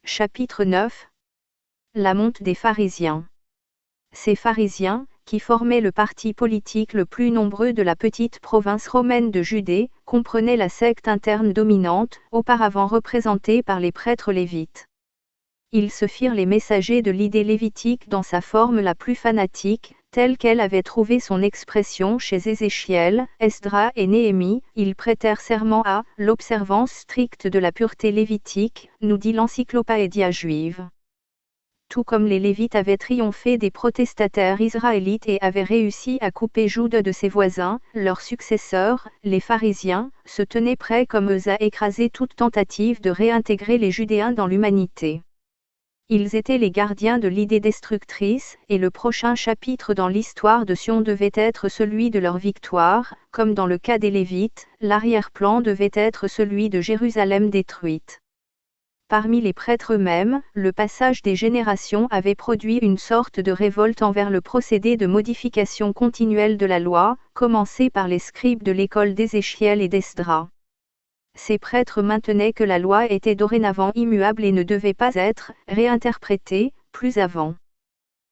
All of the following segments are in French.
Chapitre 9. La monte des pharisiens. Ces pharisiens, qui formaient le parti politique le plus nombreux de la petite province romaine de Judée, comprenaient la secte interne dominante, auparavant représentée par les prêtres lévites. Ils se firent les messagers de l'idée lévitique dans sa forme la plus fanatique, telle qu'elle avait trouvé son expression chez Ézéchiel, Esdras et Néhémie. Ils prêtèrent serment à l'observance stricte de la pureté lévitique, nous dit l'encyclopédia juive. Tout comme les Lévites avaient triomphé des protestataires israélites et avaient réussi à couper Jude de ses voisins, leurs successeurs, les pharisiens, se tenaient prêts comme eux à écraser toute tentative de réintégrer les Judéens dans l'humanité. Ils étaient les gardiens de l'idée destructrice, et le prochain chapitre dans l'histoire de Sion devait être celui de leur victoire. Comme dans le cas des Lévites, l'arrière-plan devait être celui de Jérusalem détruite. Parmi les prêtres eux-mêmes, le passage des générations avait produit une sorte de révolte envers le procédé de modification continuelle de la loi, commencé par les scribes de l'école d'Ézéchiel et d'Esdras. Ces prêtres maintenaient que la loi était dorénavant immuable et ne devait pas être réinterprétée, plus avant.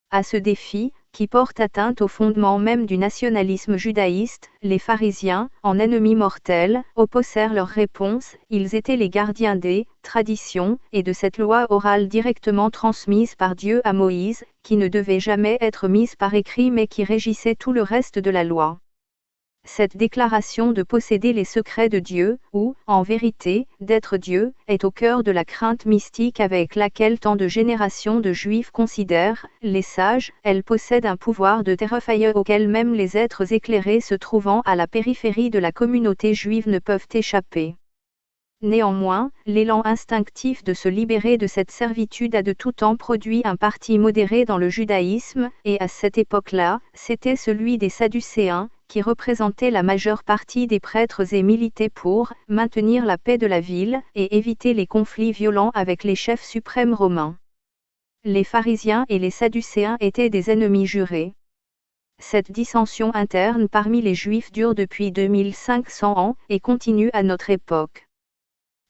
À ce défi, qui porte atteinte au fondement même du nationalisme judaïste, les pharisiens, en ennemis mortels, opposèrent leur réponse. Ils étaient les gardiens des traditions et de cette loi orale directement transmise par Dieu à Moïse, qui ne devait jamais être mise par écrit mais qui régissait tout le reste de la loi. Cette déclaration de posséder les secrets de Dieu, ou, en vérité, d'être Dieu, est au cœur de la crainte mystique avec laquelle tant de générations de Juifs considèrent les sages. Elle possède un pouvoir de terrifier auquel même les êtres éclairés se trouvant à la périphérie de la communauté juive ne peuvent échapper. Néanmoins, l'élan instinctif de se libérer de cette servitude a de tout temps produit un parti modéré dans le judaïsme, et à cette époque-là, c'était celui des Sadducéens, qui représentait la majeure partie des prêtres et militaient pour maintenir la paix de la ville et éviter les conflits violents avec les chefs suprêmes romains. Les pharisiens et les Sadducéens étaient des ennemis jurés. Cette dissension interne parmi les Juifs dure depuis 2500 ans et continue à notre époque.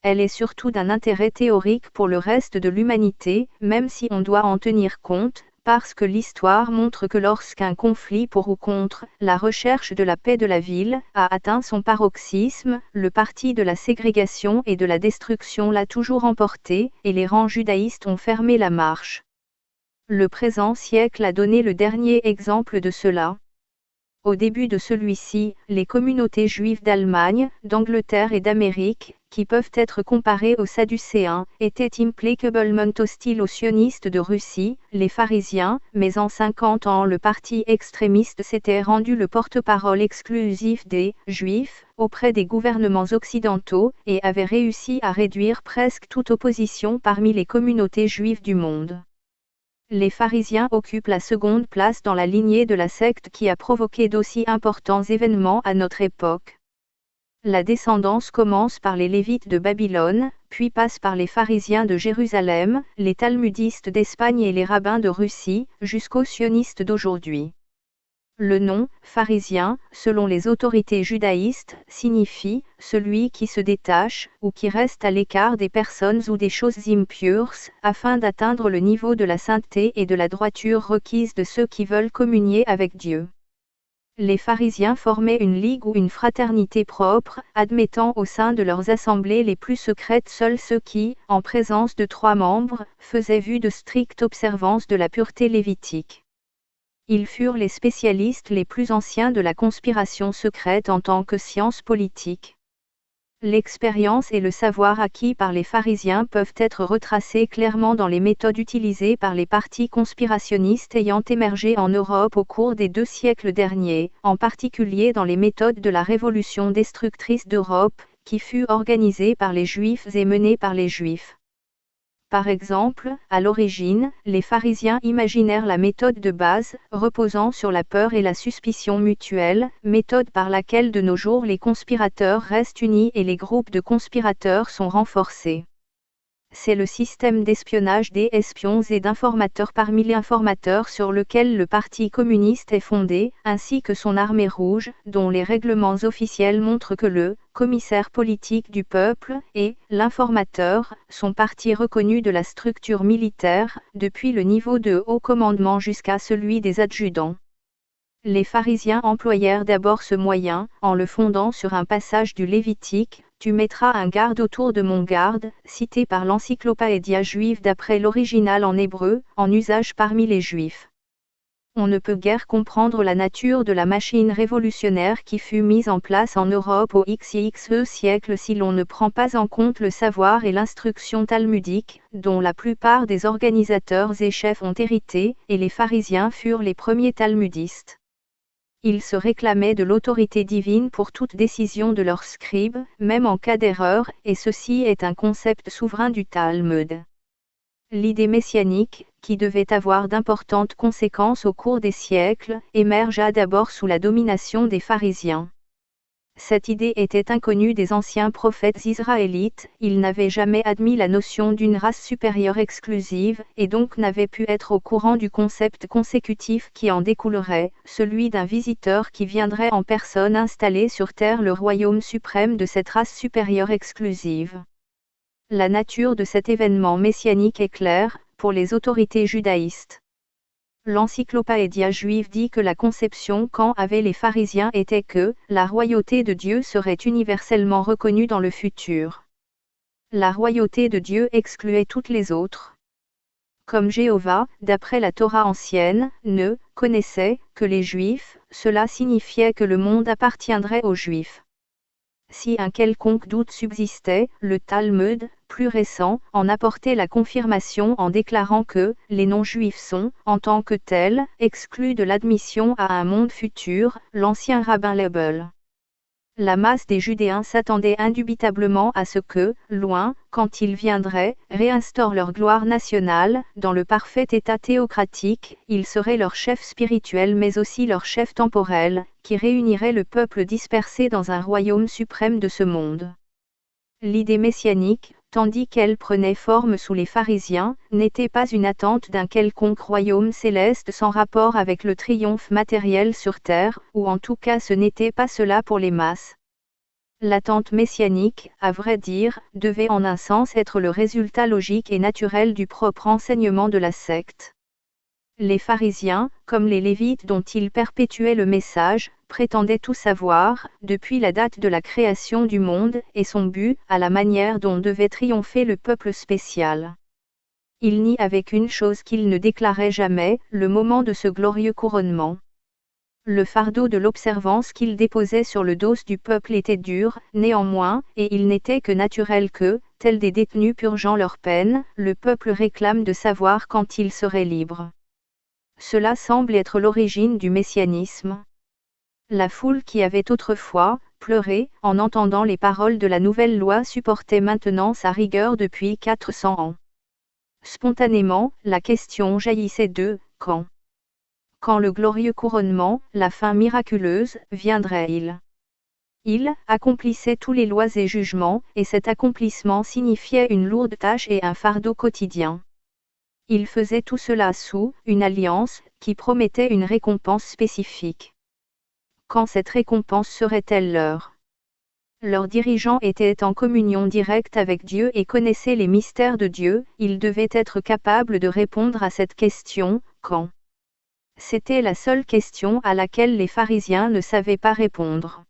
Elle est surtout d'un intérêt théorique pour le reste de l'humanité, même si on doit en tenir compte, parce que l'histoire montre que lorsqu'un conflit pour ou contre la recherche de la paix de la ville a atteint son paroxysme, le parti de la ségrégation et de la destruction l'a toujours emporté, et les rangs judaïstes ont fermé la marche. Le présent siècle a donné le dernier exemple de cela. Au début de celui-ci, les communautés juives d'Allemagne, d'Angleterre et d'Amérique, qui peuvent être comparées aux Sadducéens, étaient implacablement hostiles aux sionistes de Russie, les pharisiens, mais en 50 ans le parti extrémiste s'était rendu le porte-parole exclusif des Juifs, auprès des gouvernements occidentaux, et avait réussi à réduire presque toute opposition parmi les communautés juives du monde. Les pharisiens occupent la seconde place dans la lignée de la secte qui a provoqué d'aussi importants événements à notre époque. La descendance commence par les Lévites de Babylone, puis passe par les pharisiens de Jérusalem, les talmudistes d'Espagne et les rabbins de Russie, jusqu'aux sionistes d'aujourd'hui. Le nom « pharisien », selon les autorités judaïstes, signifie « celui qui se détache » ou qui reste à l'écart des personnes ou des choses impures, afin d'atteindre le niveau de la sainteté et de la droiture requise de ceux qui veulent communier avec Dieu. Les pharisiens formaient une ligue ou une fraternité propre, admettant au sein de leurs assemblées les plus secrètes seuls ceux qui, en présence de 3 membres, faisaient vue de stricte observance de la pureté lévitique. Ils furent les spécialistes les plus anciens de la conspiration secrète en tant que science politique. L'expérience et le savoir acquis par les pharisiens peuvent être retracés clairement dans les méthodes utilisées par les partis conspirationnistes ayant émergé en Europe au cours des 2 siècles derniers, en particulier dans les méthodes de la révolution destructrice d'Europe, qui fut organisée par les Juifs et menée par les Juifs. Par exemple, à l'origine, les pharisiens imaginèrent la méthode de base, reposant sur la peur et la suspicion mutuelle, méthode par laquelle de nos jours les conspirateurs restent unis et les groupes de conspirateurs sont renforcés. C'est le système d'espionnage des espions et d'informateurs parmi les informateurs sur lequel le Parti communiste est fondé, ainsi que son armée rouge, dont les règlements officiels montrent que le commissaire politique du peuple et l'informateur sont partie reconnue de la structure militaire, depuis le niveau de haut commandement jusqu'à celui des adjudants. Les pharisiens employèrent d'abord ce moyen, en le fondant sur un passage du Lévitique. Tu mettras un garde autour de mon garde, cité par l'encyclopédia juive d'après l'original en hébreu, en usage parmi les juifs. On ne peut guère comprendre la nature de la machine révolutionnaire qui fut mise en place en Europe au XXe siècle si l'on ne prend pas en compte le savoir et l'instruction talmudique, dont la plupart des organisateurs et chefs ont hérité, et les pharisiens furent les premiers talmudistes. Ils se réclamaient de l'autorité divine pour toute décision de leurs scribes, même en cas d'erreur, et ceci est un concept souverain du Talmud. L'idée messianique, qui devait avoir d'importantes conséquences au cours des siècles, émergea d'abord sous la domination des pharisiens. Cette idée était inconnue des anciens prophètes israélites, ils n'avaient jamais admis la notion d'une race supérieure exclusive, et donc n'avaient pu être au courant du concept consécutif qui en découlerait, celui d'un visiteur qui viendrait en personne installer sur terre le royaume suprême de cette race supérieure exclusive. La nature de cet événement messianique est claire, pour les autorités judaïstes. L'encyclopédia juive dit que la conception qu'en avaient les pharisiens était que la royauté de Dieu serait universellement reconnue dans le futur. La royauté de Dieu excluait toutes les autres. Comme Jéhovah, d'après la Torah ancienne, ne connaissait que les Juifs, cela signifiait que le monde appartiendrait aux Juifs. Si un quelconque doute subsistait, le Talmud, plus récent, en apportait la confirmation en déclarant que les non-juifs sont, en tant que tels, exclus de l'admission à un monde futur, l'ancien rabbin Lebel. La masse des Judéens s'attendait indubitablement à ce que, loin, quand ils viendraient, réinstaurent leur gloire nationale, dans le parfait état théocratique, ils seraient leur chef spirituel mais aussi leur chef temporel, qui réunirait le peuple dispersé dans un royaume suprême de ce monde. L'idée messianique, tandis qu'elle prenait forme sous les pharisiens, n'était pas une attente d'un quelconque royaume céleste sans rapport avec le triomphe matériel sur terre, ou en tout cas ce n'était pas cela pour les masses. L'attente messianique, à vrai dire, devait en un sens être le résultat logique et naturel du propre enseignement de la secte. Les pharisiens, comme les lévites dont ils perpétuaient le message, prétendaient tout savoir, depuis la date de la création du monde et son but, à la manière dont devait triompher le peuple spécial. Ils n'y avaient qu'une chose qu'ils ne déclaraient jamais, le moment de ce glorieux couronnement. Le fardeau de l'observance qu'ils déposaient sur le dos du peuple était dur, néanmoins, et il n'était que naturel que, tels des détenus purgeant leur peine, le peuple réclame de savoir quand il serait libre. Cela semble être l'origine du messianisme. La foule qui avait autrefois pleuré en entendant les paroles de la nouvelle loi supportait maintenant sa rigueur depuis 400 ans. Spontanément, la question jaillissait de « quand ?» Quand le glorieux couronnement, la fin miraculeuse, viendrait-il ? Il accomplissait tous les lois et jugements, et cet accomplissement signifiait une lourde tâche et un fardeau quotidien. Il faisait tout cela sous une alliance, qui promettait une récompense spécifique. Quand cette récompense serait-elle leur ? Leurs dirigeants étaient en communion directe avec Dieu et connaissaient les mystères de Dieu, ils devaient être capables de répondre à cette question, quand ? C'était la seule question à laquelle les pharisiens ne savaient pas répondre.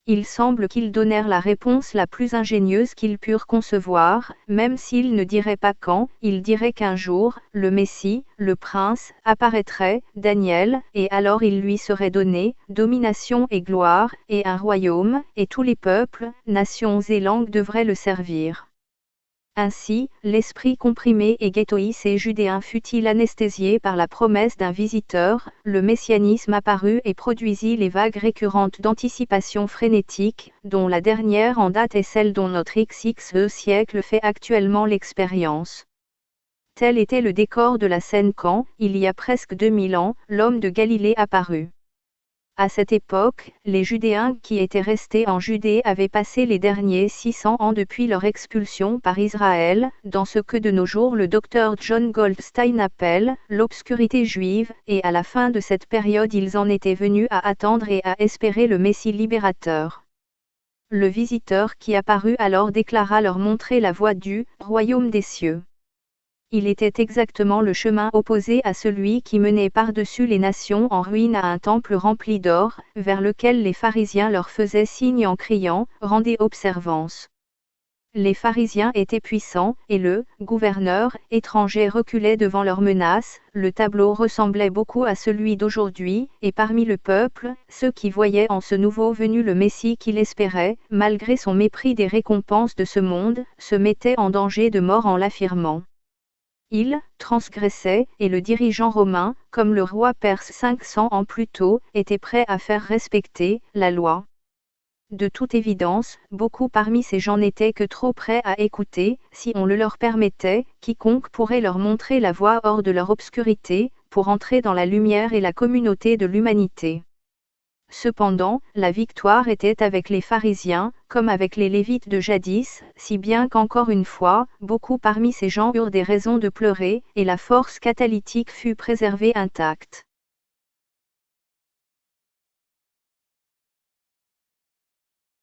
Il semble qu'ils donnèrent la réponse la plus ingénieuse qu'ils purent concevoir, même s'ils ne diraient pas quand, ils diraient qu'un jour, le Messie, le Prince, apparaîtrait, Daniel, et alors il lui serait donné, domination et gloire, et un royaume, et tous les peuples, nations et langues devraient le servir. Ainsi, l'esprit comprimé et ghettoïs et judéen fut-il anesthésié par la promesse d'un visiteur, le messianisme apparut et produisit les vagues récurrentes d'anticipation frénétique, dont la dernière en date est celle dont notre XXe siècle fait actuellement l'expérience. Tel était le décor de la scène quand, il y a presque 2000 ans, l'homme de Galilée apparut. À cette époque, les Judéens qui étaient restés en Judée avaient passé les derniers 600 ans depuis leur expulsion par Israël, dans ce que de nos jours le docteur John Goldstein appelle l'obscurité juive, et à la fin de cette période ils en étaient venus à attendre et à espérer le Messie libérateur. Le visiteur qui apparut alors déclara leur montrer la voie du royaume des cieux. Il était exactement le chemin opposé à celui qui menait par-dessus les nations en ruine à un temple rempli d'or, vers lequel les pharisiens leur faisaient signe en criant « Rendez observance ». Les pharisiens étaient puissants, et le gouverneur étranger reculait devant leurs menaces. Le tableau ressemblait beaucoup à celui d'aujourd'hui, et parmi le peuple, ceux qui voyaient en ce nouveau venu le Messie qu'il espérait, malgré son mépris des récompenses de ce monde, se mettaient en danger de mort en l'affirmant. Il transgressait, et le dirigeant romain, comme le roi perse 500 ans plus tôt, était prêt à faire respecter la loi. De toute évidence, beaucoup parmi ces gens n'étaient que trop prêts à écouter, si on le leur permettait, quiconque pourrait leur montrer la voie hors de leur obscurité, pour entrer dans la lumière et la communauté de l'humanité. Cependant, la victoire était avec les pharisiens, comme avec les lévites de jadis, si bien qu'encore une fois, beaucoup parmi ces gens eurent des raisons de pleurer, et la force catalytique fut préservée intacte.